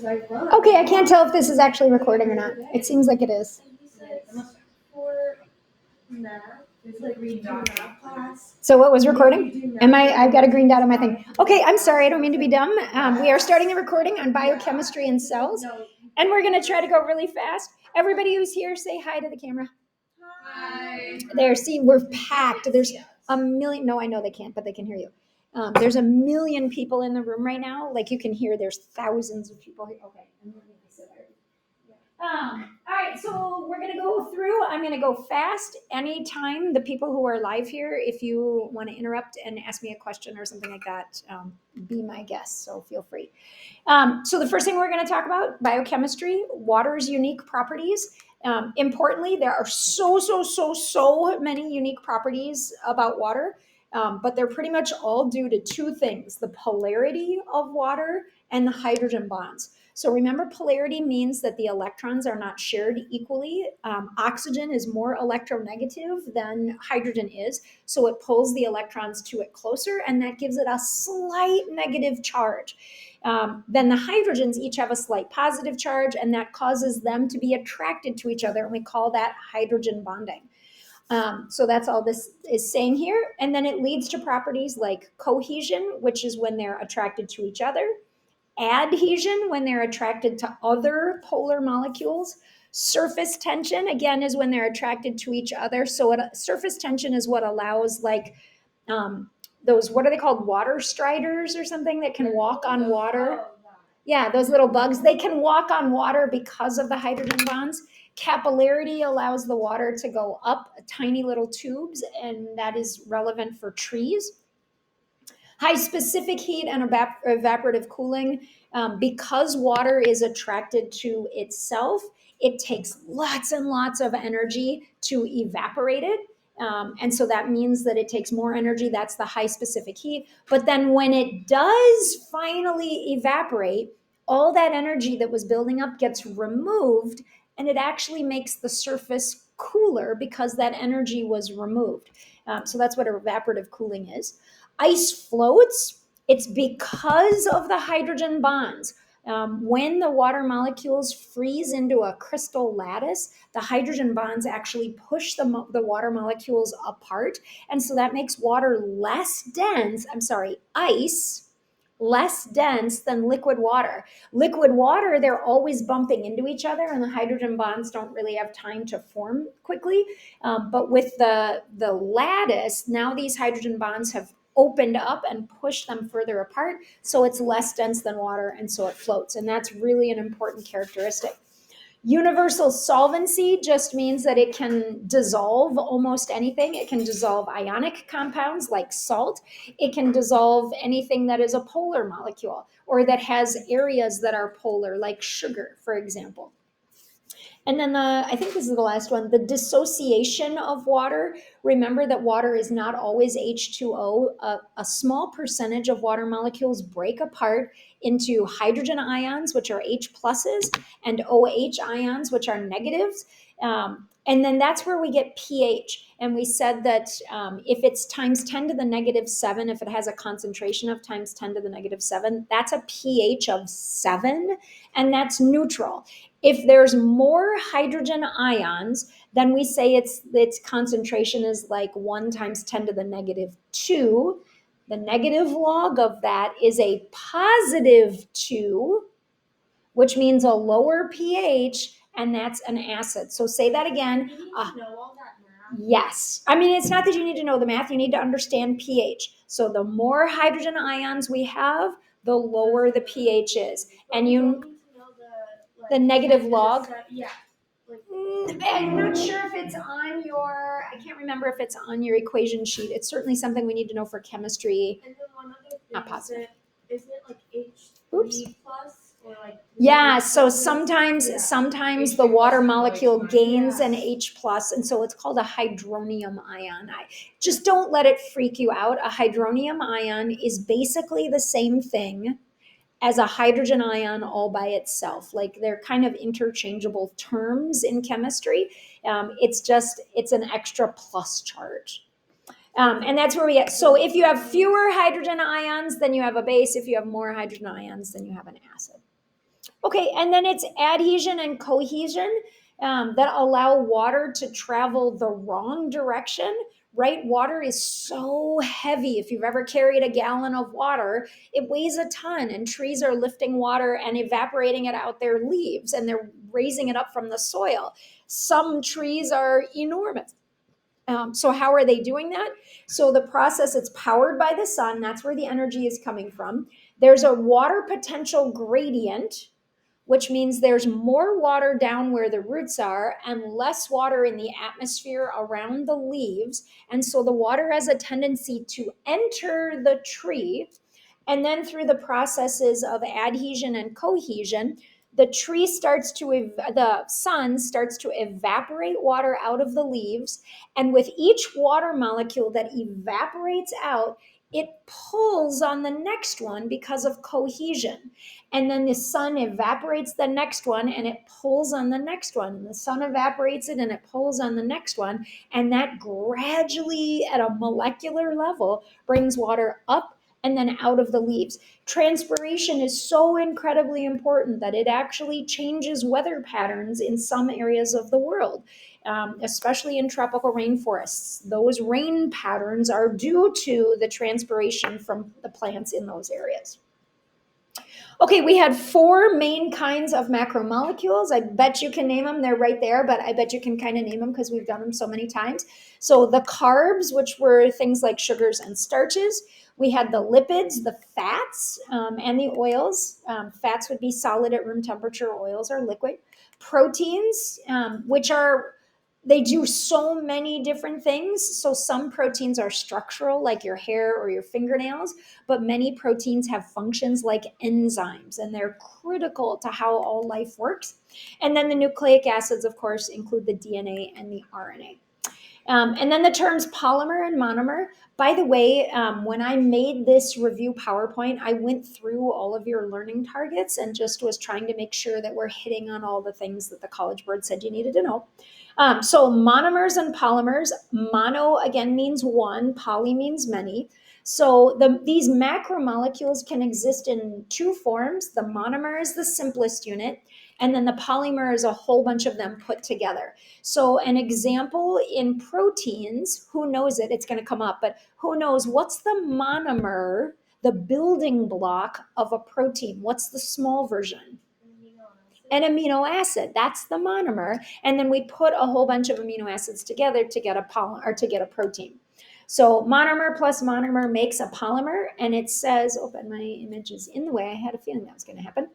Okay, I can't tell if this is actually recording or not. It seems like it is. So what was recording? I've got a green dot on my thing. Okay, I'm sorry, I don't mean to be dumb. We are starting the recording on biochemistry and cells, and we're going to try to go really fast. Everybody who's here, say hi to the camera. Hi. There, see, we're packed. There's a million. No, I know they can't, but they can hear you. There's a million people in the room right now. Like you can hear, there's thousands of people here. Okay. All right, so we're going to go through. I'm going to go fast. Anytime the people who are live here, if you want to interrupt and ask me a question or something like that, be my guest, so feel free. So the first thing we're going to talk about, biochemistry, water's unique properties. Importantly, there are so many unique properties about water, but they're pretty much all due to two things: the polarity of water and the hydrogen bonds. So remember, polarity means that the electrons are not shared equally. Oxygen is more electronegative than hydrogen is, so it pulls the electrons to it closer, and that gives it a slight negative charge. Then the hydrogens each have a slight positive charge, and that causes them to be attracted to each other, and we call that hydrogen bonding. So that's all this is saying here. And then it leads to properties like cohesion, which is when they're attracted to each other; adhesion, when they're attracted to other polar molecules; surface tension, again, is when they're attracted to each other. So surface tension is what allows, like, those, what are they called, water striders or something, that can walk on water. Yeah, those little bugs, they can walk on water because of the hydrogen bonds. Capillarity allows the water to go up tiny little tubes, and that is relevant for trees. High specific heat and evaporative cooling. Because water is attracted to itself, it takes lots and lots of energy to evaporate it. And so that means that it takes more energy. That's the high specific heat. But then when it does finally evaporate, all that energy that was building up gets removed, and it actually makes the surface cooler because that energy was removed. So that's what evaporative cooling is. Ice floats. It's because of the hydrogen bonds. When the water molecules freeze into a crystal lattice, the hydrogen bonds actually push the water molecules apart. And so that makes water less dense. Ice less dense than liquid water. Liquid water, they're always bumping into each other, and the hydrogen bonds don't really have time to form quickly. But with the lattice, now these hydrogen bonds have opened up and pushed them further apart, so it's less dense than water, and so it floats. And that's really an important characteristic. Universal solvency just means that it can dissolve almost anything. It can dissolve ionic compounds like salt. It can dissolve anything that is a polar molecule or that has areas that are polar, like sugar, for example. And then I think this is the last one, the dissociation of water. Remember that water is not always H2O. A small percentage of water molecules break apart into hydrogen ions, which are H pluses, and OH ions, which are negatives. And then that's where we get pH. And we said that if it's times 10 to the negative 7, if it has a concentration of times 10 to the negative 7, that's a pH of 7, and that's neutral. If there's more hydrogen ions, then we say its concentration is like 1 times 10 to the negative 2. The negative log of that is a positive 2, which means a lower pH, and that's an acid. So say that again. Do you need to know all that math? Yes. I mean, it's not that you need to know the math. You need to understand pH. So the more hydrogen ions we have, the lower the pH is. And you need to know the negative log. Yeah. I'm not sure if it's on your, I can't remember if it's on your equation sheet. It's certainly something we need to know for chemistry. And then one other thing, Not positive. Isn't it like H3 plus? Or like yeah, so sometimes the water molecule gains an H plus, and so it's called a hydronium ion. Just don't let it freak you out. A hydronium ion is basically the same thing as a hydrogen ion all by itself. Like, they're kind of interchangeable terms in chemistry. It's an extra plus charge. And that's where we get. So if you have fewer hydrogen ions, then you have a base. If you have more hydrogen ions, then you have an acid. Okay, and then it's adhesion and cohesion that allow water to travel the wrong direction. Right? Water is so heavy. If you've ever carried a gallon of water, it weighs a ton, and trees are lifting water and evaporating it out their leaves, and they're raising it up from the soil. Some trees are enormous. So how are they doing that? So the process, it's powered by the sun. That's where the energy is coming from. There's a water potential gradient, which means there's more water down where the roots are and less water in the atmosphere around the leaves. And so the water has a tendency to enter the tree. And then through the processes of adhesion and cohesion, the sun starts to evaporate water out of the leaves. And with each water molecule that evaporates out, it pulls on the next one because of cohesion. And then the sun evaporates the next one and it pulls on the next one. And the sun evaporates it and it pulls on the next one. And that gradually, at a molecular level, brings water up and then out of the leaves. Transpiration is so incredibly important that it actually changes weather patterns in some areas of the world, especially in tropical rainforests. Those rain patterns are due to the transpiration from the plants in those areas. Okay, we had 4 main kinds of macromolecules. I bet you can name them. They're right there, but I bet you can kind of name them because we've done them so many times. So the carbs, which were things like sugars and starches. We had the lipids, the fats, and the oils. Fats would be solid at room temperature. Oils are liquid. Proteins, which are they do so many different things. So some proteins are structural, like your hair or your fingernails, but many proteins have functions like enzymes, and they're critical to how all life works. And then the nucleic acids, of course, include the DNA and the RNA. And then the terms polymer and monomer. By the way, when I made this review PowerPoint, I went through all of your learning targets and just was trying to make sure that we're hitting on all the things that the College Board said you needed to know. So monomers and polymers. Mono, again, means one. Poly means many. So these macromolecules can exist in 2 forms. The monomer is the simplest unit, and then the polymer is a whole bunch of them put together. So an example in proteins, who knows it? It's going to come up, but who knows what's the monomer, the building block of a protein? What's the small version? An amino acid. That's the monomer. And then we put a whole bunch of amino acids together to get a protein. So monomer plus monomer makes a polymer, and it says, my image is in the way. I had a feeling that was going to happen.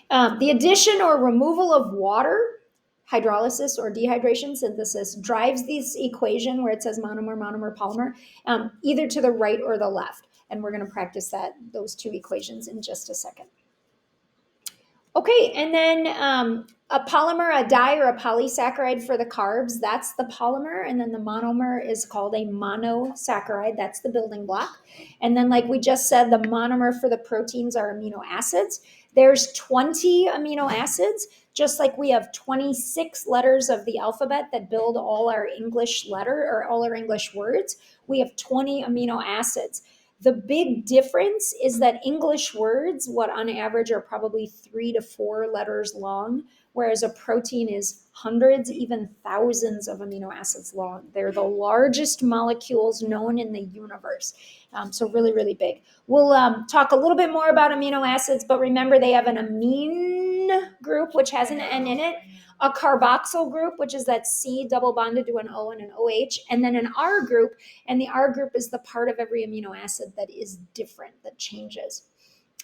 The addition or removal of water, hydrolysis or dehydration synthesis, drives this equation where it says monomer, monomer, polymer, either to the right or the left. And we're going to practice those 2 equations in just a second. Okay, and then a polymer, a di or a polysaccharide for the carbs, that's the polymer. And then the monomer is called a monosaccharide. That's the building block. And then, like we just said, the monomer for the proteins are amino acids. There's 20 amino acids, just like we have 26 letters of the alphabet that build all our English words. We have 20 amino acids. The big difference is that English words, what on average are probably 3 to 4 letters long, whereas a protein is hundreds, even thousands of amino acids long. They're the largest molecules known in the universe. So really, really big. We'll talk a little bit more about amino acids, but remember they have an amine group, which has an N in it, a carboxyl group, which is that C double bonded to an O and an OH, and then an R group, and the R group is the part of every amino acid that is different, that changes.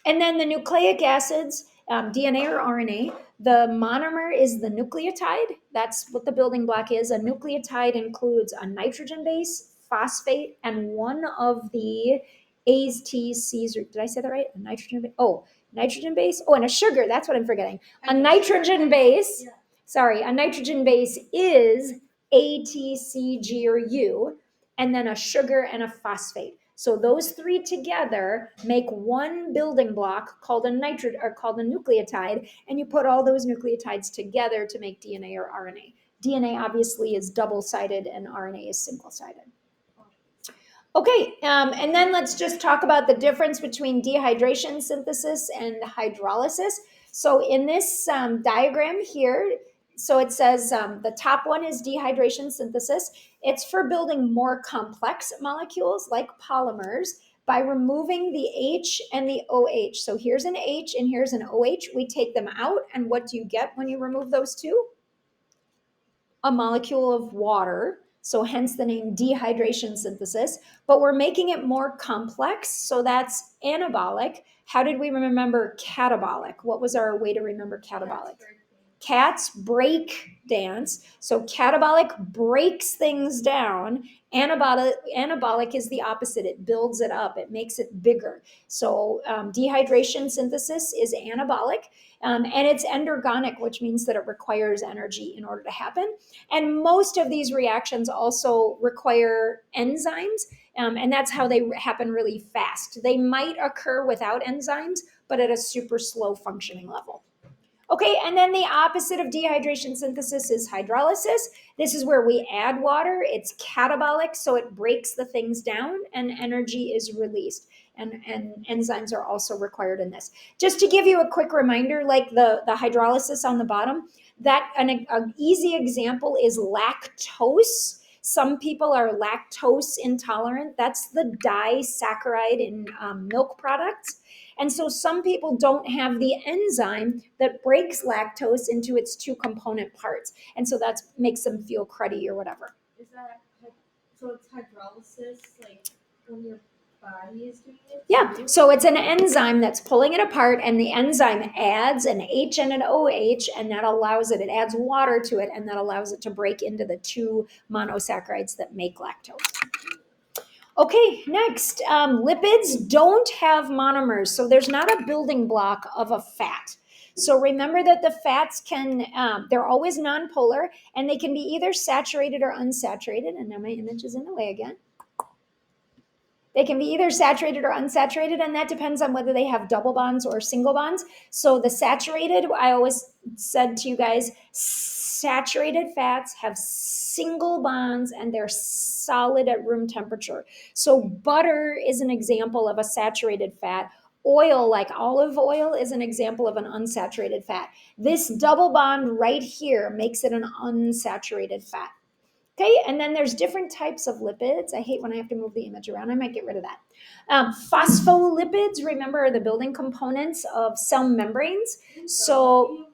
And then the nucleic acids, DNA or RNA, the monomer is the nucleotide. That's what the building block is. A nucleotide includes a nitrogen base, phosphate, and one of the A's, T's, C's, did I say that right? A nitrogen base? Nitrogen base? And a sugar. That's what I'm forgetting. A nitrogen base. Yeah. Sorry, a nitrogen base is A, T, C, G, or U, and then a sugar and a phosphate. So those 3 together make one building block called a nucleotide, and you put all those nucleotides together to make DNA or RNA. DNA obviously is double-sided and RNA is single-sided. Okay, and then let's just talk about the difference between dehydration synthesis and hydrolysis. So in this diagram here, so it says the top one is dehydration synthesis. It's for building more complex molecules like polymers by removing the H and the OH. So here's an H and here's an OH. We take them out, and what do you get when you remove those two? A molecule of water, so hence the name dehydration synthesis, but we're making it more complex, so that's anabolic. How did we remember catabolic? What was our way to remember catabolic? Cats break dance. So catabolic breaks things down. Anabolic is the opposite. It builds it up. It makes it bigger. So dehydration synthesis is anabolic, and it's endergonic, which means that it requires energy in order to happen. And most of these reactions also require enzymes, and that's how they happen really fast. They might occur without enzymes, but at a super slow functioning level. Okay, and then the opposite of dehydration synthesis is hydrolysis. This is where we add water. It's catabolic, so it breaks the things down and energy is released. And enzymes are also required in this. Just to give you a quick reminder, like the hydrolysis on the bottom, that an easy example is lactose. Some people are lactose intolerant. That's the disaccharide in milk products. And so some people don't have the enzyme that breaks lactose into its two component parts. And so that makes them feel cruddy or whatever. Is that so? It's hydrolysis, like when your body is doing it? Yeah. So it's an enzyme that's pulling it apart, and the enzyme adds an H and an OH, and that allows it, it adds water to it, and that allows it to break into the two monosaccharides that make lactose. Okay, next, lipids don't have monomers, so there's not a building block of a fat. So remember that the fats can, they're always nonpolar, and they can be either saturated or unsaturated. And now my image is in the way again. They can be either saturated or unsaturated, and that depends on whether they have double bonds or single bonds. So the saturated, I always said to you guys, saturated fats have single bonds and they're solid at room temperature. So butter is an example of a saturated fat. Oil, like olive oil, is an example of an unsaturated fat. This double bond right here makes it an unsaturated fat. Okay, and then there's different types of lipids. I hate when I have to move the image around. I might get rid of that. Phospholipids, remember, are the building components of cell membranes. So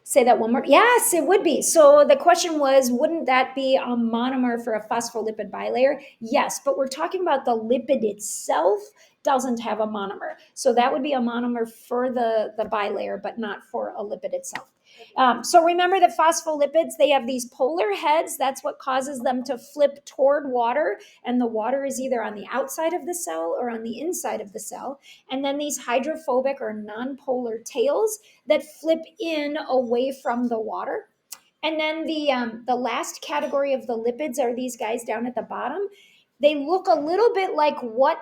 say that one more. Yes, it would be. So the question was, wouldn't that be a monomer for a phospholipid bilayer? Yes, but we're talking about the lipid itself doesn't have a monomer. So that would be a monomer for the bilayer, but not for a lipid itself. So remember that phospholipids, they have these polar heads. That's what causes them to flip toward water. And the water is either on the outside of the cell or on the inside of the cell. And then these hydrophobic or nonpolar tails that flip in away from the water. And then the last category of the lipids are these guys down at the bottom. They look a little bit like what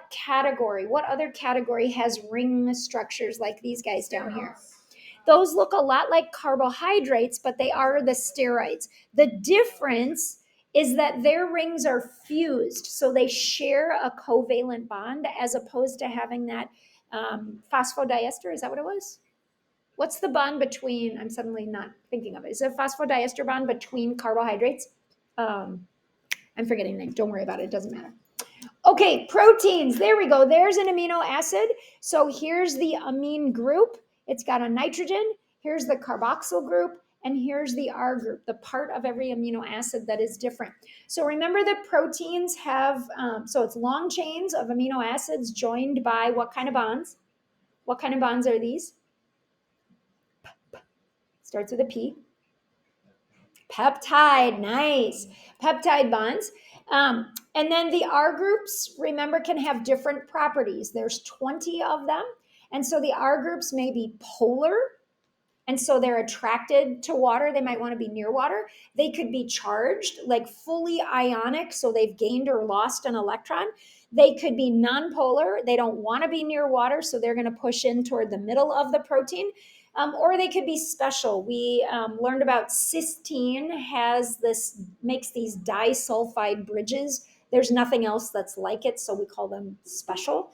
other category has ring structures like these guys down here? Those look a lot like carbohydrates, but they are the steroids. The difference is that their rings are fused, so they share a covalent bond as opposed to having that phosphodiester. Is that what it was? What's the bond between, I'm suddenly not thinking of it. Is it a phosphodiester bond between carbohydrates? I'm forgetting the name. Don't worry about it. It doesn't matter. Okay, proteins. There we go. There's an amino acid. So here's the amine group. It's got a nitrogen. Here's the carboxyl group. And here's the R group, the part of every amino acid that is different. So remember that proteins have, so it's long chains of amino acids joined by what kind of bonds? What kind of bonds are these? Starts with a P. Peptide, nice. Peptide bonds. And then the R groups, remember, can have different properties. There's 20 of them. And so the R groups may be polar, and so they're attracted to water. They might want to be near water. They could be charged, like fully ionic, so they've gained or lost an electron. They could be nonpolar. They don't want to be near water, so they're going to push in toward the middle of the protein. or they could be special. We learned about cysteine makes these disulfide bridges. There's nothing else that's like it, so we call them special.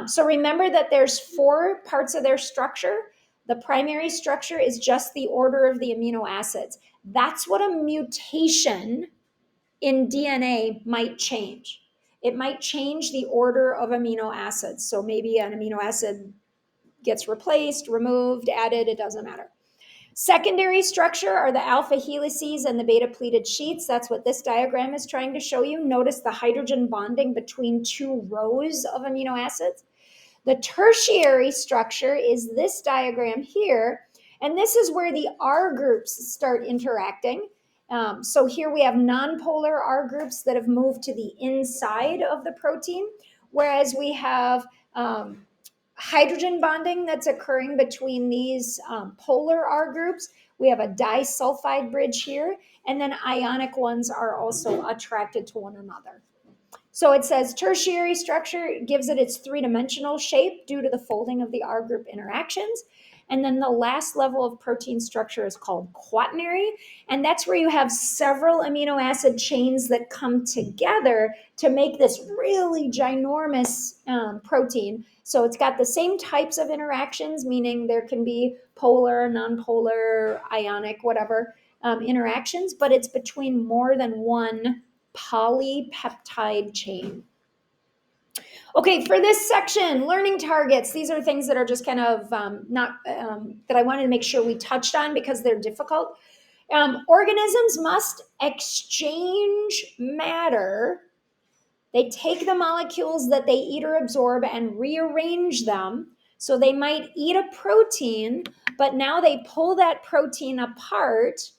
So remember that there's 4 parts of their structure. The primary structure is just the order of the amino acids. That's what a mutation in DNA might change. It might change the order of amino acids. So maybe an amino acid gets replaced, removed, added, it doesn't matter. Secondary structure are the alpha helices and the beta pleated sheets. That's what this diagram is trying to show you. Notice the hydrogen bonding between 2 rows of amino acids. The tertiary structure is this diagram here, and this is where the R groups start interacting. So here we have nonpolar R groups that have moved to the inside of the protein, whereas we have hydrogen bonding that's occurring between these polar R groups. We have a disulfide bridge here, and then ionic ones are also attracted to one another. So it says tertiary structure gives it its 3-dimensional shape due to the folding of the R group interactions. And then the last level of protein structure is called quaternary. And that's where you have several amino acid chains that come together to make this really ginormous protein. So it's got the same types of interactions, meaning there can be polar, nonpolar, ionic, whatever interactions, but it's between more than one polypeptide chain. Okay, for this section, learning targets. These are things that are just kind of not that I wanted to make sure we touched on because they're difficult. Organisms must exchange matter. They take the molecules that they eat or absorb and rearrange them. So they might eat a protein, but now they pull that protein apart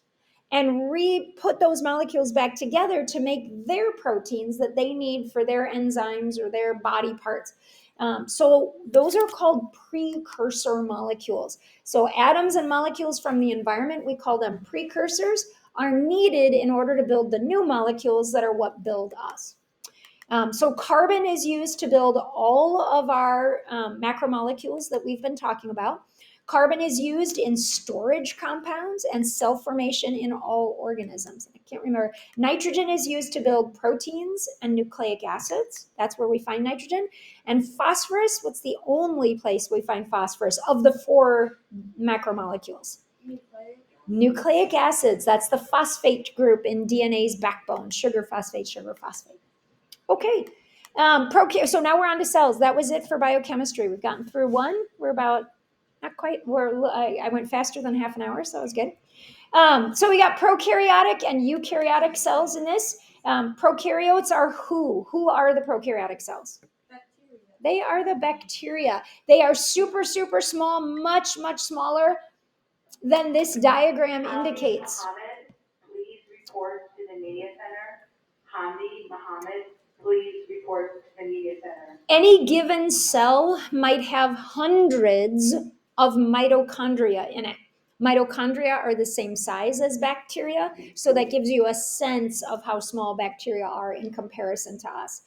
and put those molecules back together to make their proteins that they need for their enzymes or their body parts. So those are called precursor molecules. So atoms and molecules from the environment, we call them precursors, are needed in order to build the new molecules that are what build us. So carbon is used to build all of our macromolecules that we've been talking about. Carbon is used in storage compounds and cell formation in all organisms. I can't remember. Nitrogen is used to build proteins and nucleic acids. That's where we find nitrogen. And phosphorus, what's the only place we find phosphorus of the 4 macromolecules? Nucleic acids. That's the phosphate group in DNA's backbone. Sugar phosphate, sugar phosphate. Okay. So now we're on to cells. That was it for biochemistry. We've gotten through 1. We're about not quite. I went faster than half an hour, so that was good. So we got prokaryotic and eukaryotic cells in this. Prokaryotes are who? Who are the prokaryotic cells? Bacteria. They are the bacteria. They are super, super small, much, much smaller than this diagram indicates. Mohammed, please report to the media center. Hamdi Mohammed, please report to the media center. Any given cell might have hundreds of mitochondria in it. Mitochondria are the same size as bacteria, so that gives you a sense of how small bacteria are in comparison to us.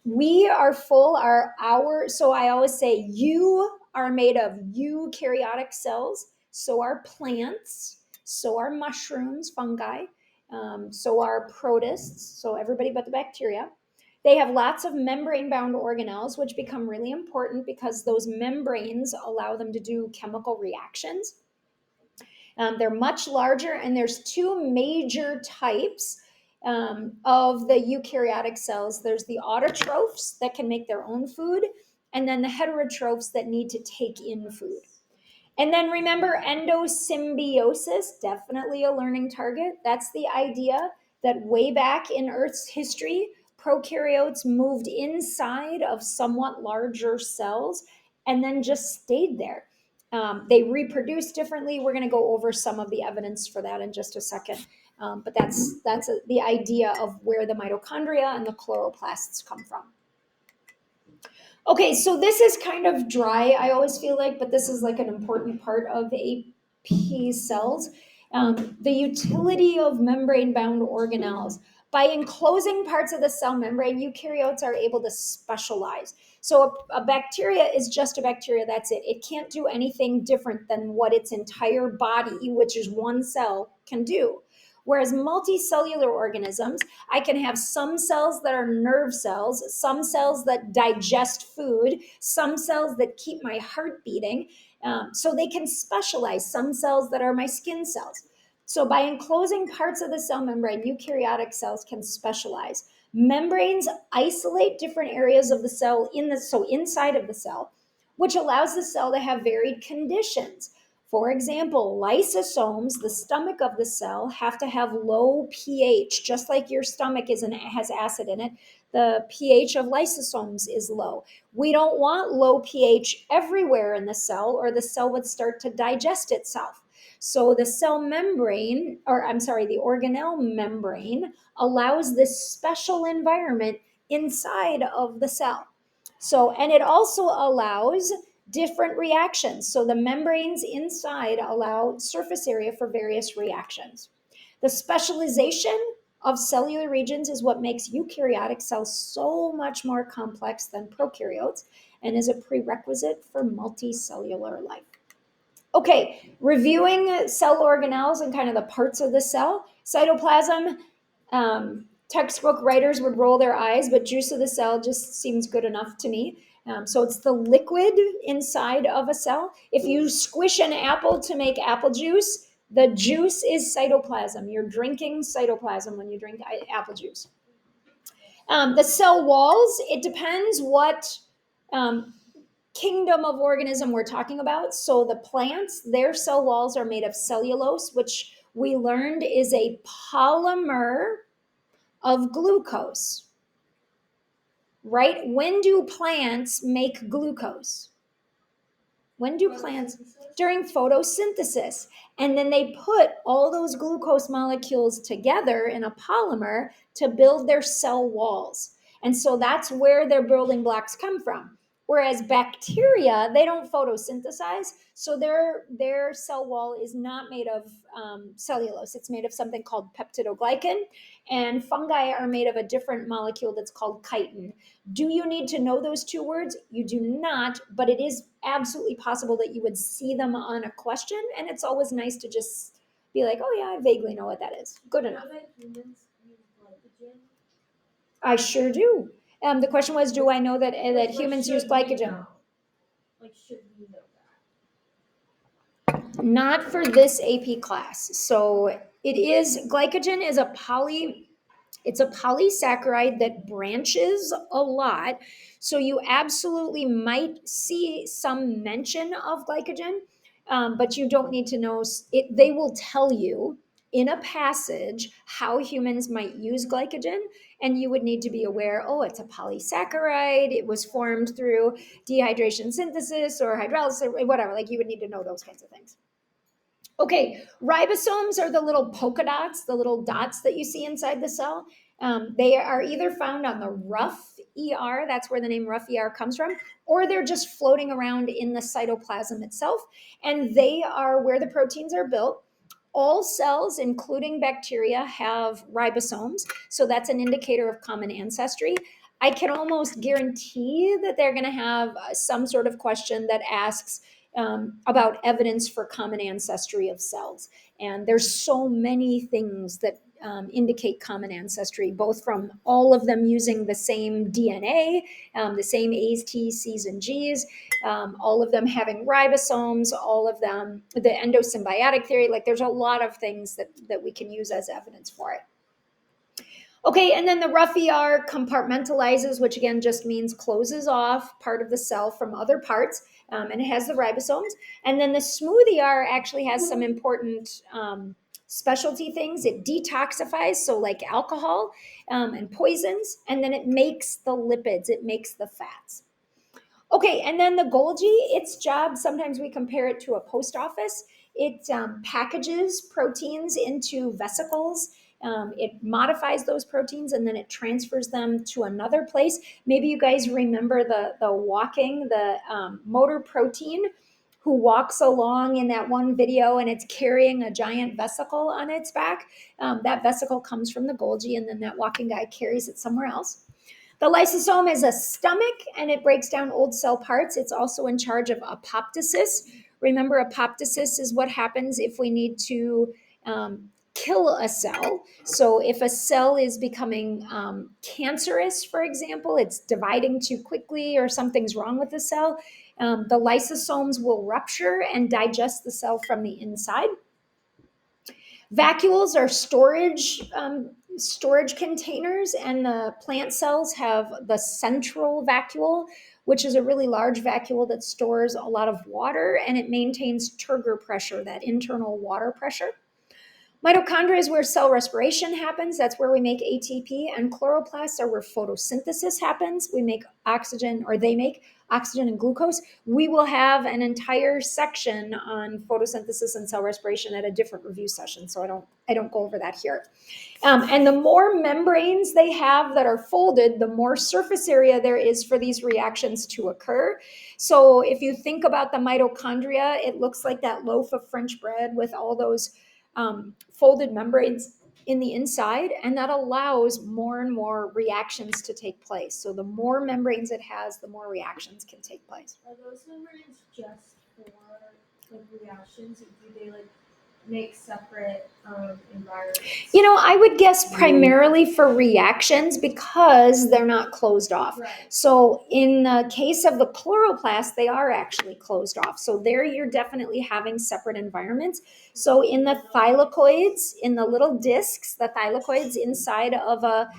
We are full, so I always say you are made of eukaryotic cells, so are plants, so are mushrooms, fungi, so are protists, so everybody but the bacteria. They have lots of membrane-bound organelles, which become really important because those membranes allow them to do chemical reactions. They're much larger, and there's 2 major types of the eukaryotic cells. There's the autotrophs that can make their own food, and then the heterotrophs that need to take in food. And then remember endosymbiosis, definitely a learning target. That's the idea that way back in Earth's history, prokaryotes moved inside of somewhat larger cells and then just stayed there. They reproduce differently. We're going to go over some of the evidence for that in just a second. But that's the idea of where the mitochondria and the chloroplasts come from. Okay, so this is kind of dry, I always feel like, but this is like an important part of AP cells. The utility of membrane-bound organelles. By enclosing parts of the cell membrane, eukaryotes are able to specialize. So a bacteria is just a bacteria, that's it. It can't do anything different than what its entire body, which is one cell, can do. Whereas multicellular organisms, I can have some cells that are nerve cells, some cells that digest food, some cells that keep my heart beating. So they can specialize, some cells that are my skin cells. So by enclosing parts of the cell membrane, eukaryotic cells can specialize. Membranes isolate different areas of the cell inside of the cell, which allows the cell to have varied conditions. For example, lysosomes, the stomach of the cell, have to have low pH, just like your stomach has acid in it. The pH of lysosomes is low. We don't want low pH everywhere in the cell, or the cell would start to digest itself. So the cell membrane, the organelle membrane, allows this special environment inside of the cell. So, and it also allows different reactions. So the membranes inside allow surface area for various reactions. The specialization of cellular regions is what makes eukaryotic cells so much more complex than prokaryotes and is a prerequisite for multicellular life. Okay, reviewing cell organelles and kind of the parts of the cell. Cytoplasm, textbook writers would roll their eyes, but juice of the cell just seems good enough to me. So it's the liquid inside of a cell. If you squish an apple to make apple juice, the juice is cytoplasm. You're drinking cytoplasm when you drink apple juice. The cell walls, it depends what kingdom of organism we're talking about. So the plants, their cell walls are made of cellulose, which we learned is a polymer of glucose. Right? When do plants make glucose? When do plants? During photosynthesis. And then they put all those glucose molecules together in a polymer to build their cell walls. And so that's where their building blocks come from. Whereas bacteria, they don't photosynthesize, so their cell wall is not made of cellulose. It's made of something called peptidoglycan, and fungi are made of a different molecule that's called chitin. Do you need to know those two words? You do not, but it is absolutely possible that you would see them on a question, and it's always nice to just be like, oh yeah, I vaguely know what that is. Good enough. Humans use glycogen? I sure do. The question was, do I know that humans use glycogen? Should we know that? Not for this AP class. So it is, glycogen is it's a polysaccharide that branches a lot. So you absolutely might see some mention of glycogen, but you don't need to know it. They will tell you in a passage how humans might use glycogen, and you would need to be aware, oh, it's a polysaccharide, it was formed through dehydration synthesis or hydrolysis or whatever. Like, you would need to know those kinds of things. Okay, ribosomes are the little polka dots, the little dots that you see inside the cell. They are either found on the rough ER, that's where the name rough ER comes from, or they're just floating around in the cytoplasm itself, and they are where the proteins are built. All cells, including bacteria, have ribosomes, so that's an indicator of common ancestry. I can almost guarantee that they're going to have some sort of question that asks about evidence for common ancestry of cells. And there's so many things that indicate common ancestry, both from all of them using the same DNA, the same A's, T's, C's, and G's, all of them having ribosomes, all of them, the endosymbiotic theory, like there's a lot of things that we can use as evidence for it. Okay, and then the rough ER compartmentalizes, which again just means closes off part of the cell from other parts, and it has the ribosomes. And then the smooth ER actually has some important specialty things. It detoxifies, so like alcohol and poisons, and then it makes the lipids, it makes the fats. Okay, and then the Golgi, its job, sometimes we compare it to a post office. It packages proteins into vesicles. It modifies those proteins and then it transfers them to another place. Maybe you guys remember the walking, the motor protein who walks along in that one video and it's carrying a giant vesicle on its back. That vesicle comes from the Golgi, and then that walking guy carries it somewhere else. The lysosome is a stomach, and it breaks down old cell parts. It's also in charge of apoptosis. Remember, apoptosis is what happens if we need to kill a cell. So if a cell is becoming cancerous, for example, it's dividing too quickly or something's wrong with the cell, the lysosomes will rupture and digest the cell from the inside. Vacuoles are storage containers, and the plant cells have the central vacuole, which is a really large vacuole that stores a lot of water, and it maintains turgor pressure, that internal water pressure. Mitochondria is where cell respiration happens. That's where we make ATP, and chloroplasts are where photosynthesis happens. We make oxygen, or they make oxygen and glucose. We will have an entire section on photosynthesis and cell respiration at a different review session, so I don't go over that here. And the more membranes they have that are folded, the more surface area there is for these reactions to occur. So if you think about the mitochondria, it looks like that loaf of French bread with all those folded membranes in the inside, and that allows more and more reactions to take place. So the more membranes it has, the more reactions can take place. Are those membranes just for reactions, or do they make separate environments? I would guess primarily for reactions because they're not closed off. Right. So in the case of the chloroplast, they are actually closed off. So there you're definitely having separate environments. So in the thylakoids, in the little discs, the thylakoids inside of a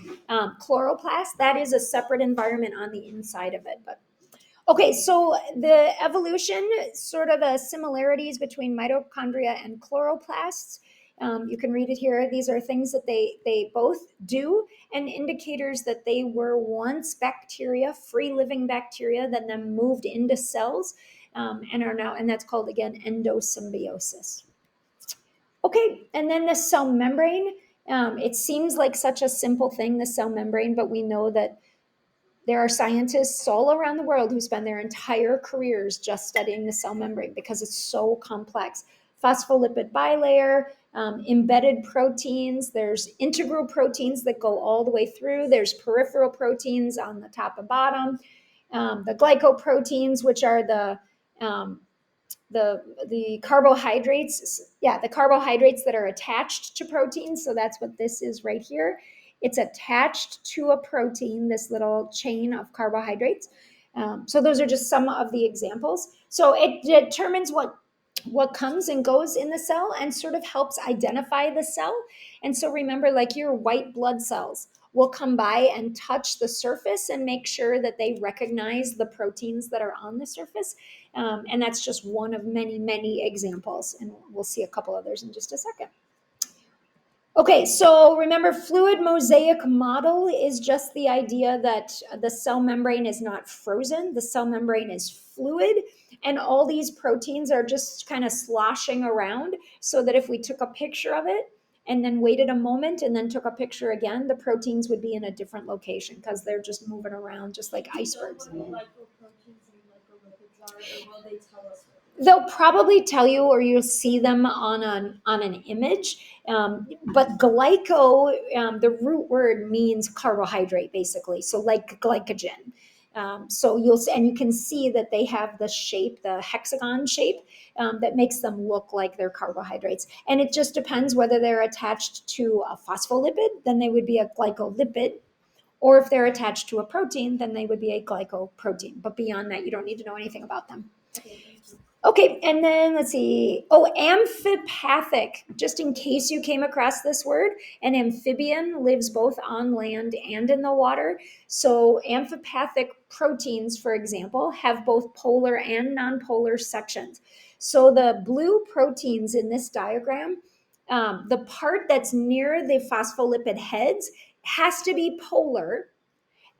chloroplast, that is a separate environment on the inside of it. But okay, so the evolution, sort of the similarities between mitochondria and chloroplasts. You can read it here. These are things that they both do, and indicators that they were once bacteria, free living bacteria, that then moved into cells and are now, and that's called again endosymbiosis. Okay, and then the cell membrane. It seems like such a simple thing, the cell membrane, but we know that there are scientists all around the world who spend their entire careers just studying the cell membrane because it's so complex. Phospholipid bilayer, embedded proteins, there's integral proteins that go all the way through, there's peripheral proteins on the top and bottom, the glycoproteins, which are the carbohydrates, the carbohydrates that are attached to proteins. So that's what this is right here. It's attached to a protein, this little chain of carbohydrates. So those are just some of the examples. So it determines what comes and goes in the cell and sort of helps identify the cell. And so remember, like your white blood cells will come by and touch the surface and make sure that they recognize the proteins that are on the surface. And that's just one of many, many examples. And we'll see a couple others in just a second. Okay, so remember, fluid mosaic model is just the idea that the cell membrane is not frozen. The cell membrane is fluid, and all these proteins are just kind of sloshing around, so that if we took a picture of it and then waited a moment and then took a picture again, the proteins would be in a different location because they're just moving around just like icebergs. What glycoproteins and glycolipids are, or will they tell us? They'll probably tell you, or you'll see them on an image. But glyco, the root word means carbohydrate, basically. So like glycogen. So you can see that they have the shape, the hexagon shape, that makes them look like they're carbohydrates. And it just depends whether they're attached to a phospholipid, then they would be a glycolipid. Or if they're attached to a protein, then they would be a glycoprotein. But beyond that, you don't need to know anything about them. Okay, and then let's see. Oh, amphipathic, just in case you came across this word, an amphibian lives both on land and in the water. So amphipathic proteins, for example, have both polar and nonpolar sections. So the blue proteins in this diagram, the part that's near the phospholipid heads has to be polar,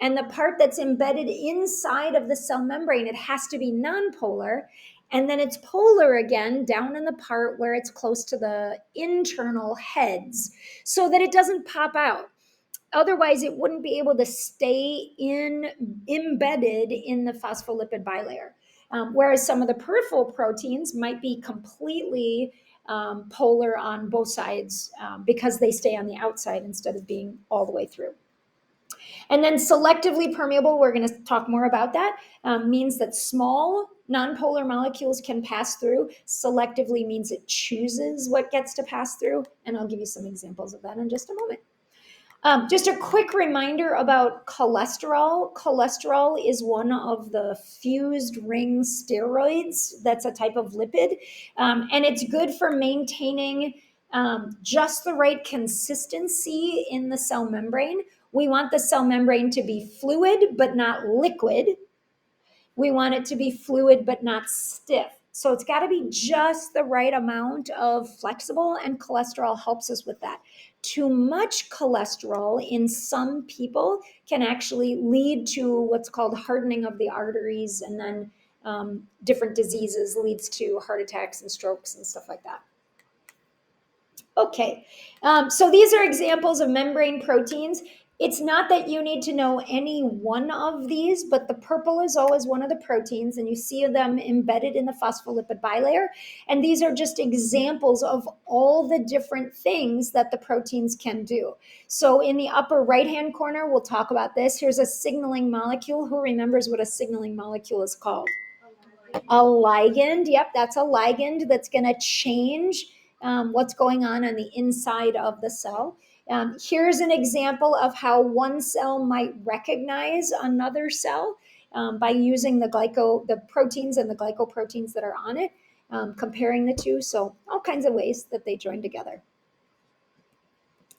and the part that's embedded inside of the cell membrane, it has to be nonpolar. And then it's polar again down in the part where it's close to the internal heads so that it doesn't pop out. Otherwise, it wouldn't be able to stay embedded in the phospholipid bilayer. whereas some of the peripheral proteins might be completely polar on both sides because they stay on the outside instead of being all the way through. And then selectively permeable, we're going to talk more about that, means that small nonpolar molecules can pass through. Selectively means it chooses what gets to pass through. And I'll give you some examples of that in just a moment. Just a quick reminder about cholesterol. Cholesterol is one of the fused ring steroids. That's a type of lipid. And it's good for maintaining just the right consistency in the cell membrane. We want the cell membrane to be fluid, but not liquid. We want it to be fluid, but not stiff. So it's got to be just the right amount of flexible, and cholesterol helps us with that. Too much cholesterol in some people can actually lead to what's called hardening of the arteries, and then different diseases, leads to heart attacks and strokes and stuff like that. Okay, so these are examples of membrane proteins. It's not that you need to know any one of these, but the purple is always one of the proteins, and you see them embedded in the phospholipid bilayer. And these are just examples of all the different things that the proteins can do. So in the upper right-hand corner, we'll talk about this. Here's a signaling molecule. Who remembers what a signaling molecule is called? A ligand. Yep, that's a ligand that's going to change what's going on the inside of the cell. Here's an example of how one cell might recognize another cell by using the proteins and the glycoproteins that are on it, comparing the two. So all kinds of ways that they join together.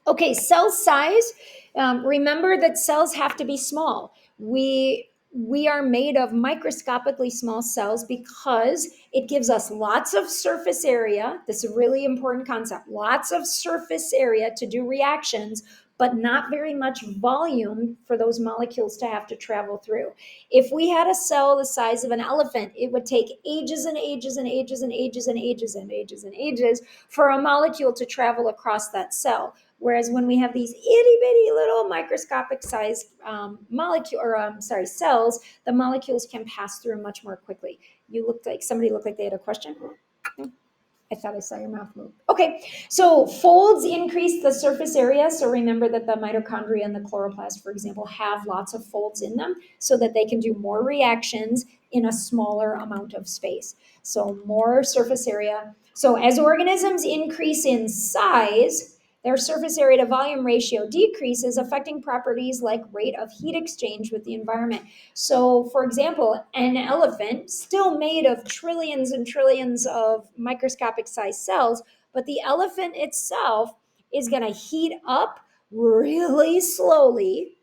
Okay, cell size. Remember that cells have to be small. We are made of microscopically small cells because it gives us lots of surface area. This is a really important concept. Lots of surface area to do reactions, but not very much volume for those molecules to have to travel through. If we had a cell the size of an elephant, it would take ages and ages and ages and ages and ages and ages and ages for a molecule to travel across that cell. Whereas when we have these itty bitty little microscopic sized cells, the molecules can pass through much more quickly. Somebody looked like they had a question. I thought I saw your mouth move. Okay, so folds increase the surface area. So remember that the mitochondria and the chloroplast, for example, have lots of folds in them so that they can do more reactions in a smaller amount of space. So more surface area. So as organisms increase in size, their surface area to volume ratio decreases, affecting properties like rate of heat exchange with the environment. So, for example, an elephant, still made of trillions and trillions of microscopic sized cells, but the elephant itself is going to heat up really slowly,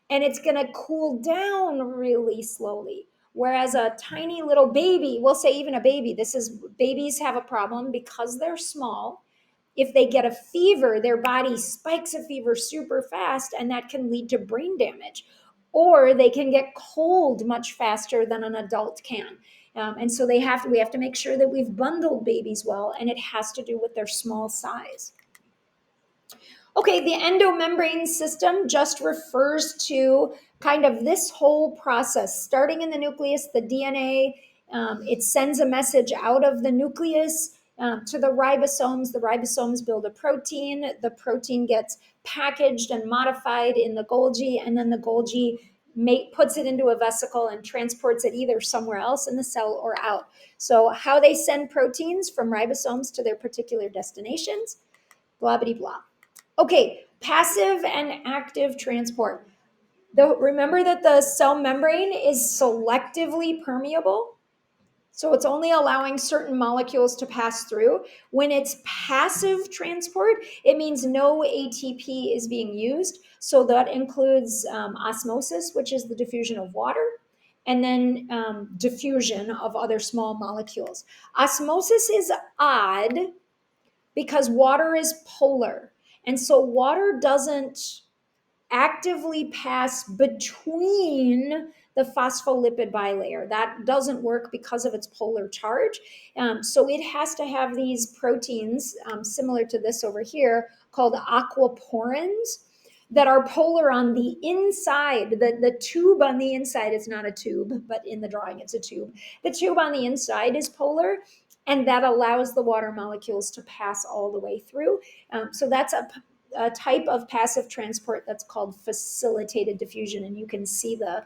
and it's going to cool down really slowly. Whereas a tiny little baby, we'll say even a baby, babies have a problem because they're small. If they get a fever, their body spikes a fever super fast, and that can lead to brain damage. Or they can get cold much faster than an adult can. And so we have to make sure that we've bundled babies well, and it has to do with their small size. Okay, the endomembrane system just refers to kind of this whole process, starting in the nucleus, the DNA. It sends a message out of the nucleus to the ribosomes. The ribosomes build a protein. The protein gets packaged and modified in the Golgi, and then the Golgi puts it into a vesicle and transports it either somewhere else in the cell or out. So how they send proteins from ribosomes to their particular destinations, blah, blah, blah. Okay, passive and active transport. Remember that the cell membrane is selectively permeable. So it's only allowing certain molecules to pass through. When it's passive transport, it means no ATP is being used. So that includes osmosis, which is the diffusion of water, and then diffusion of other small molecules. Osmosis is odd because water is polar. And so water doesn't actively pass between the phospholipid bilayer. That doesn't work because of its polar charge. So it has to have these proteins similar to this over here called aquaporins that are polar on the inside. The tube on the inside is not a tube, but in the drawing it's a tube. The tube on the inside is polar, and that allows the water molecules to pass all the way through. So that's a type of passive transport that's called facilitated diffusion, and you can see the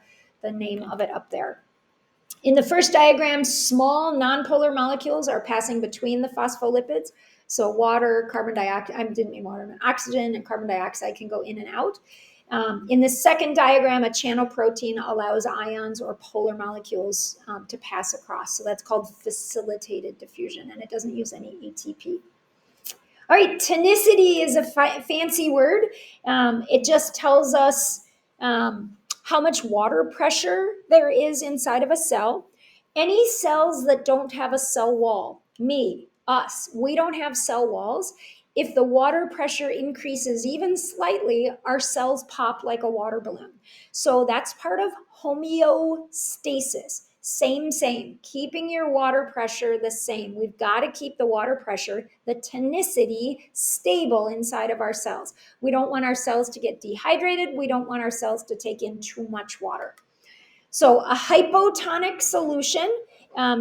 name of it up there. In the first diagram, small nonpolar molecules are passing between the phospholipids. So water, carbon dioxide, I didn't mean water, oxygen and carbon dioxide can go in and out. In the second diagram, a channel protein allows ions or polar molecules to pass across. So that's called facilitated diffusion, and it doesn't use any ATP. All right, tonicity is a fancy word. It just tells us how much water pressure there is inside of a cell. Any cells that don't have a cell wall, me, us, we don't have cell walls. If the water pressure increases even slightly, our cells pop like a water balloon. So that's part of homeostasis. Same, keeping your water pressure the same. We've got to keep the water pressure, the tonicity, stable inside of our cells. We don't want our cells to get dehydrated. We don't want our cells to take in too much water. So a hypotonic solution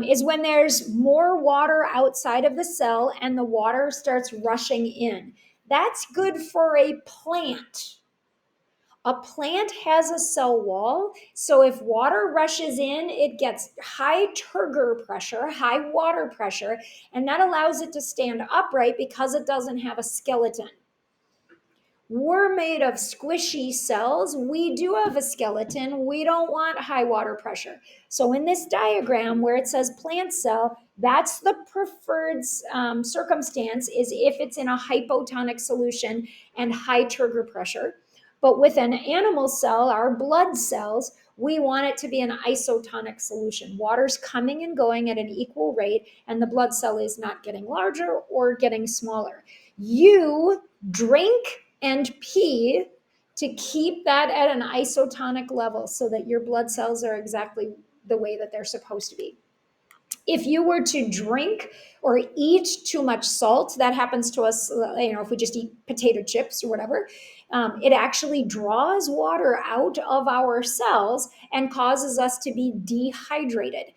is when there's more water outside of the cell and the water starts rushing in. That's good for a plant. A plant has a cell wall, so if water rushes in, it gets high turgor pressure, high water pressure, and that allows it to stand upright because it doesn't have a skeleton. We're made of squishy cells. We do have a skeleton. We don't want high water pressure. So in this diagram where it says plant cell, that's the preferred circumstance, is if it's in a hypotonic solution and high turgor pressure. But with an animal cell, our blood cells, we want it to be an isotonic solution. Water's coming and going at an equal rate, and the blood cell is not getting larger or getting smaller. You drink and pee to keep that at an isotonic level so that your blood cells are exactly the way that they're supposed to be. If you were to drink or eat too much salt, that happens to us, if we just eat potato chips or whatever, it actually draws water out of our cells and causes us to be dehydrated.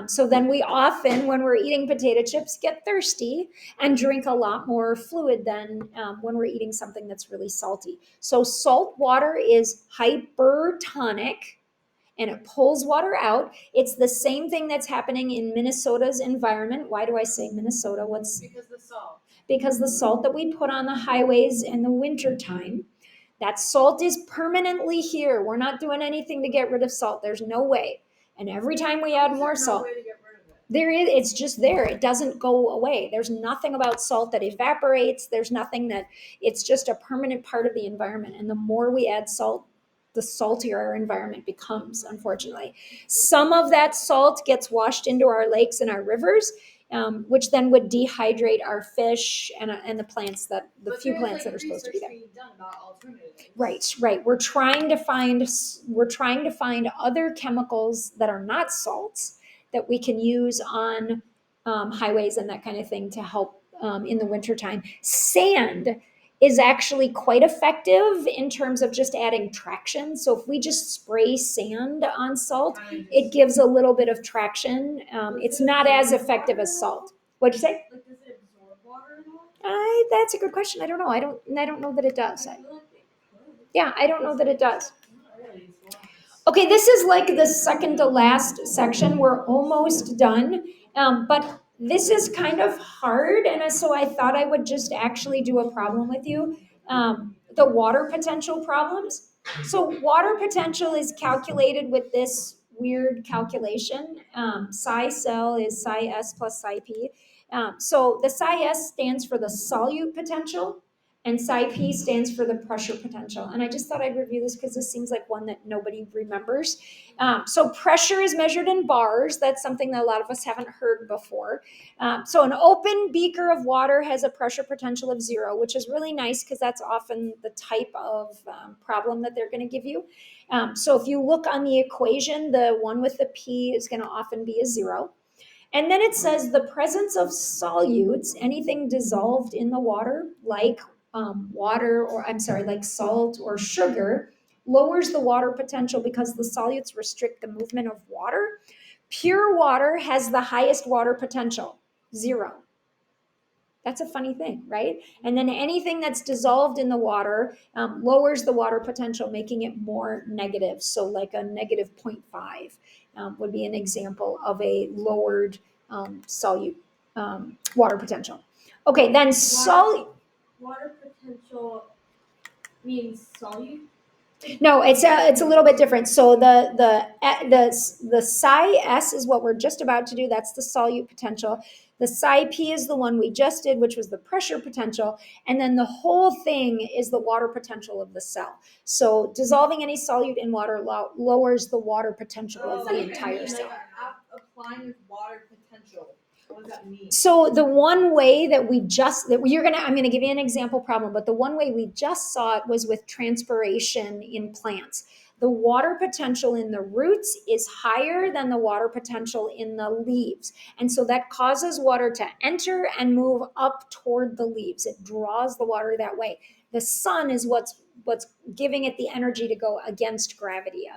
So then we often, when we're eating potato chips, get thirsty and drink a lot more fluid than when we're eating something that's really salty. So salt water is hypertonic, and it pulls water out. It's the same thing that's happening in Minnesota's environment. Why do I say Minnesota? Because the salt. Because the salt that we put on the highways in the wintertime, that salt is permanently here. We're not doing anything to get rid of salt. There's no way. And every time we add more salt, there is, it's just there. It doesn't go away. There's nothing about salt that evaporates. There's nothing that, it's just a permanent part of the environment. And the more we add salt, the saltier our environment becomes, unfortunately. Some of that salt gets washed into our lakes and our rivers, which then would dehydrate our fish and the plants that, the few plants that are supposed to be there. Done about alternatives. Right. We're trying to find other chemicals that are not salts that we can use on highways and that kind of thing to help in the wintertime. Sand is actually quite effective in terms of just adding traction. So if we just spray sand on salt, it gives a little bit of traction. It's not as effective as salt. What'd you say? Like, does it absorb water at all? That's a good question. I don't know. I don't know that it does. I feel like they could. Yeah, I don't know that it does. Not really, it's lost. Okay, this is like the second to last section. We're almost done. But this is kind of hard, and so I thought I would just actually do a problem with you. The water potential problems. So water potential is calculated with this weird calculation. Psi cell is psi s plus psi p. So the psi s stands for the solute potential, and psi p stands for the pressure potential. And I just thought I'd review this because this seems like one that nobody remembers. So pressure is measured in bars. That's something that a lot of us haven't heard before. So an open beaker of water has a pressure potential of 0, which is really nice because that's often the type of problem that they're going to give you. So if you look on the equation, the one with the P is going to often be a 0. And then it says the presence of solutes, anything dissolved in the water, like water, or I'm sorry, like salt or sugar, lowers the water potential because the solutes restrict the movement of water. Pure water has the highest water potential, 0. That's a funny thing, right? And then anything that's dissolved in the water lowers the water potential, making it more negative. So, like a negative 0.5 would be an example of a lowered solute water potential. Okay, then Water potential means solute. No, it's a little bit different. So the psi s is what we're just about to do. That's the solute potential. The psi p is the one we just did, which was the pressure potential, and then the whole thing is the water potential of the cell. So dissolving any solute in water lowers the water potential of the entire cell. Applying with water potential. What does that mean? So the one way that I'm gonna give you an example problem, but the one way we just saw it was with transpiration in plants. The water potential in the roots is higher than the water potential in the leaves. And so that causes water to enter and move up toward the leaves. It draws the water that way. The sun is what's giving it the energy to go against gravity,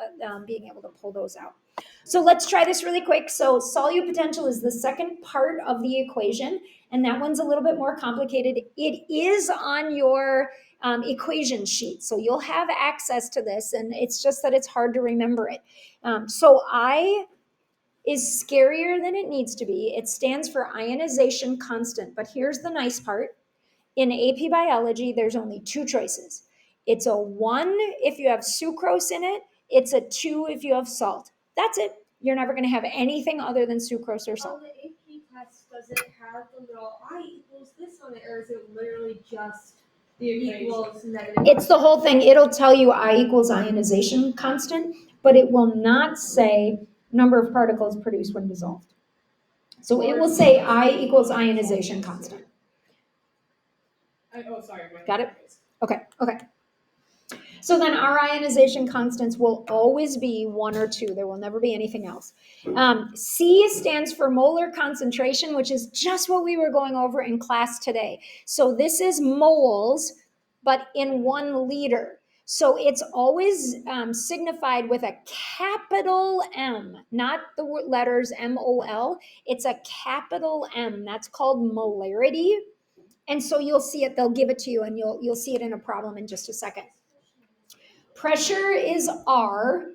being able to pull those out. So let's try this really quick. So solute potential is the second part of the equation, and that one's a little bit more complicated. It is on your equation sheet, so you'll have access to this, and it's just that it's hard to remember it. So I is scarier than it needs to be. It stands for ionization constant, but here's the nice part. In AP biology, there's only 2 choices. It's a 1 if you have sucrose in it, it's a 2 if you have salt. That's it. You're never going to have anything other than sucrose or salt. On the AP test, does it have the little I equals this on it, or is it literally just equals negative? It's the whole thing. It'll tell you I equals ionization constant, but it will not say number of particles produced when dissolved. So it will say I equals ionization constant. Sorry. Got it? Okay. So then our ionization constants will always be 1 or 2. There will never be anything else. C stands for molar concentration, which is just what we were going over in class today. So this is moles, but in 1 liter. So it's always signified with a capital M, not the letters MOL. It's a capital M. That's called molarity. And so you'll see it. They'll give it to you, and you'll see it in a problem in just a second. Pressure is R.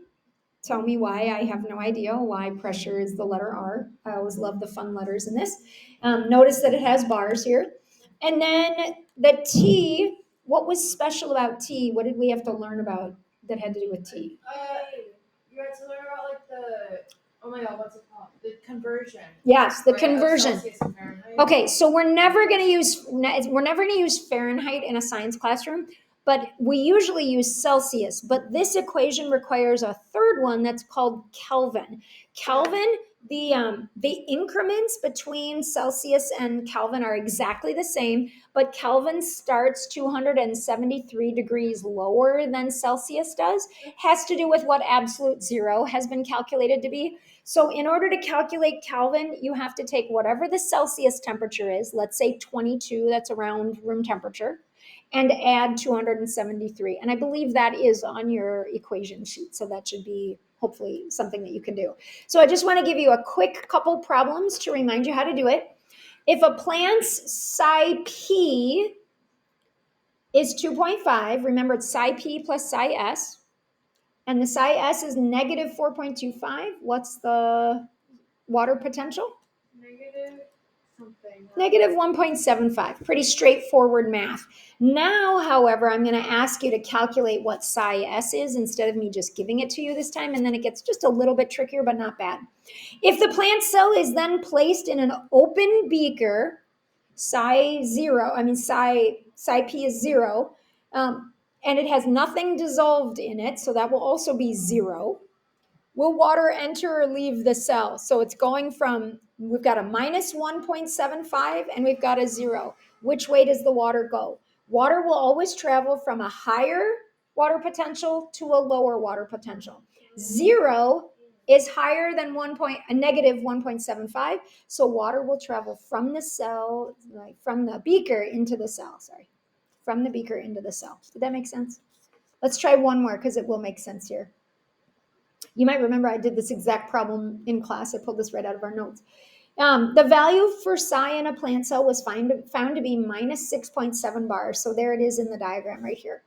Tell me why. I have no idea why pressure is the letter R. I always love the fun letters in this. Notice that it has bars here. And then the T, what was special about T? What did we have to learn about that had to do with T? You had to learn about like oh my god, what's it called? The conversion. Yes, the Right, conversion. Celsius and Fahrenheit. Okay, so we're never going to use Fahrenheit in a science classroom, but we usually use Celsius. But this equation requires a third one that's called Kelvin. Kelvin, the increments between Celsius and Kelvin are exactly the same, but Kelvin starts 273 degrees lower than Celsius does. Has to do with what absolute zero has been calculated to be. So in order to calculate Kelvin, you have to take whatever the Celsius temperature is, let's say 22, that's around room temperature, and add 273. And I believe that is on your equation sheet. So that should be hopefully something that you can do. So I just want to give you a quick couple problems to remind you how to do it. If a plant's psi p is 2.5, remember it's psi p plus psi s, and the psi s is negative 4.25. What's the water potential? Negative something. Negative 1.75. Pretty straightforward math. Now, however, I'm going to ask you to calculate what psi s is instead of me just giving it to you this time, and then it gets just a little bit trickier, but not bad. If the plant cell is then placed in an open beaker, psi p is 0, and it has nothing dissolved in it, so that will also be 0. Will water enter or leave the cell? So it's going from, we've got a minus 1.75 and we've got a 0. Which way does the water go? Water will always travel from a higher water potential to a lower water potential. 0 is higher than a negative 1.75, so water will travel from the cell, from the beaker into the cell, from the beaker into the cell. Did that make sense? Let's try one more because it will make sense here. You might remember I did this exact problem in class. I pulled this right out of our notes. The value for psi in a plant cell was found to be minus 6.7 bars. So there it is in the diagram right here.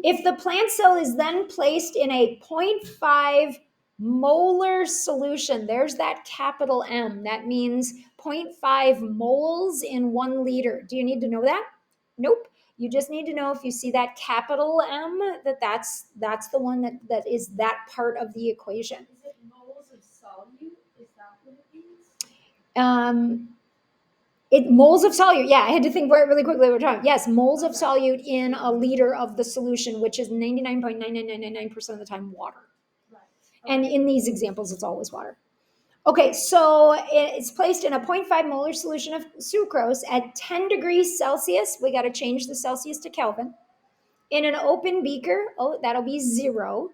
If the plant cell is then placed in a 0.5 molar solution, there's that capital M. That means 0.5 moles in 1 liter. Do you need to know that? Nope. You just need to know if you see that capital M, that's the one that is that part of the equation. Is it moles of solute? Is that what it means? Moles of solute. Yeah, I had to think really quickly. We're talking. Yes, moles of solute in a liter of the solution, which is 99.99999% of the time water. Right. And in these examples, it's always water. Okay, so it's placed in a 0.5 molar solution of sucrose at 10 degrees Celsius. We got to change the Celsius to Kelvin. In an open beaker, that'll be 0.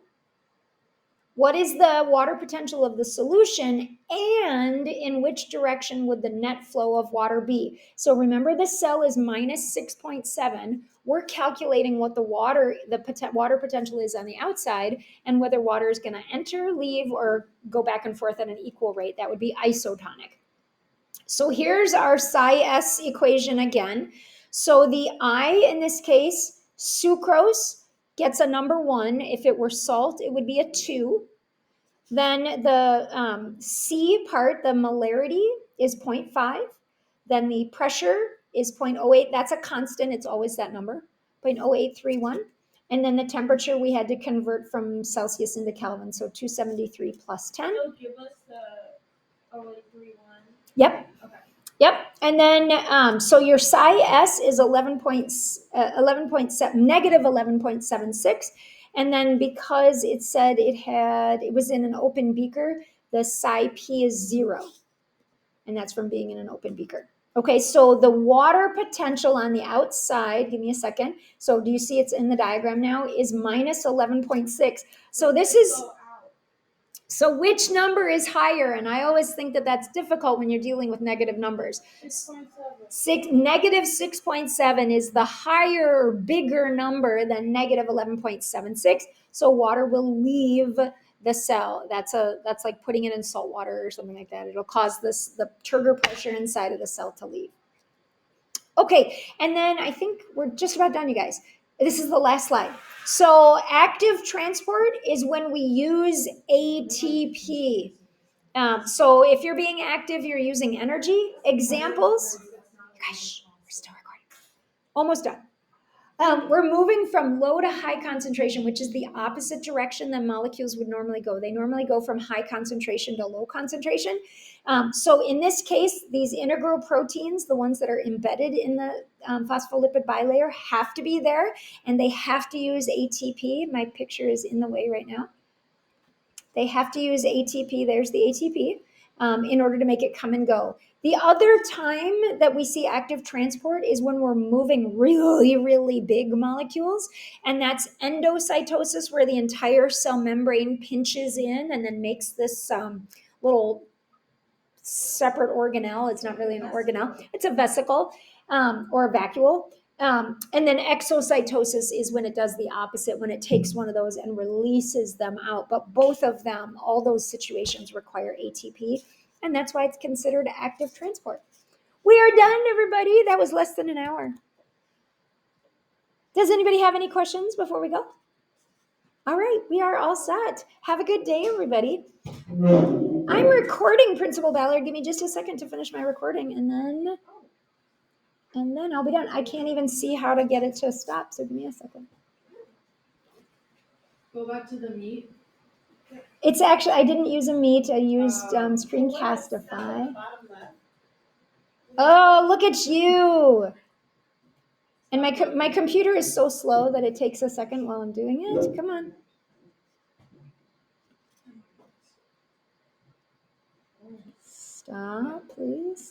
What is the water potential of the solution, and in which direction would the net flow of water be? So remember, the cell is minus 6.7. We're calculating what the water potential is on the outside, and whether water is going to enter, leave, or go back and forth at an equal rate. That would be isotonic. So here's our psi S equation again. So the I in this case, sucrose, gets a number 1. If it were salt, it would be a 2. Then the C part, the molarity, is 0.5. Then the pressure is 0.08. That's a constant. It's always that number, 0.0831. And then the temperature, we had to convert from Celsius into Kelvin. So 273 plus 10. It'll give us the 0831. Yep. Okay. Yep. And then, so your psi S is 11.7, negative 11.76. And then because it said it was in an open beaker, the psi P is 0. And that's from being in an open beaker. Okay, so the water potential on the outside, give me a second. So do you see it's in the diagram now, is minus 11.6. So this is... Go out. So which number is higher? And I always think that that's difficult when you're dealing with negative numbers. 6.7. Negative 6.7 is the higher, bigger number than negative 11.76. So water will leave the cell. That's like putting it in salt water or something like that. It'll cause the turgor pressure inside of the cell to leave. Okay, and then I think we're just about done, you guys. This is the last slide. So active transport is when we use ATP. So if you're being active, you're using energy. Examples. Gosh, we're still recording. Almost done. We're moving from low to high concentration, which is the opposite direction that molecules would normally go. They normally go from high concentration to low concentration. So in this case, these integral proteins, the ones that are embedded in the phospholipid bilayer, have to be there, and they have to use ATP. My picture is in the way right now. They have to use ATP. There's the ATP in order to make it come and go. The other time that we see active transport is when we're moving really, really big molecules, and that's endocytosis, where the entire cell membrane pinches in and then makes this little separate organelle. It's not really an organelle. It's a vesicle or a vacuole. And then exocytosis is when it does the opposite, when it takes one of those and releases them out. But both of them, all those situations require ATP, and that's why it's considered active transport. We are done, everybody. That was less than an hour. Does anybody have any questions before we go? All right, we are all set. Have a good day, everybody. I'm recording, Principal Ballard. Give me just a second to finish my recording, and then I'll be done. I can't even see how to get it to stop, so give me a second. Go back to the meet. It's actually, I didn't use a Meet. I used Screencastify. Oh, look at you. And my computer is so slow that it takes a second while I'm doing it. Come on. Stop, please.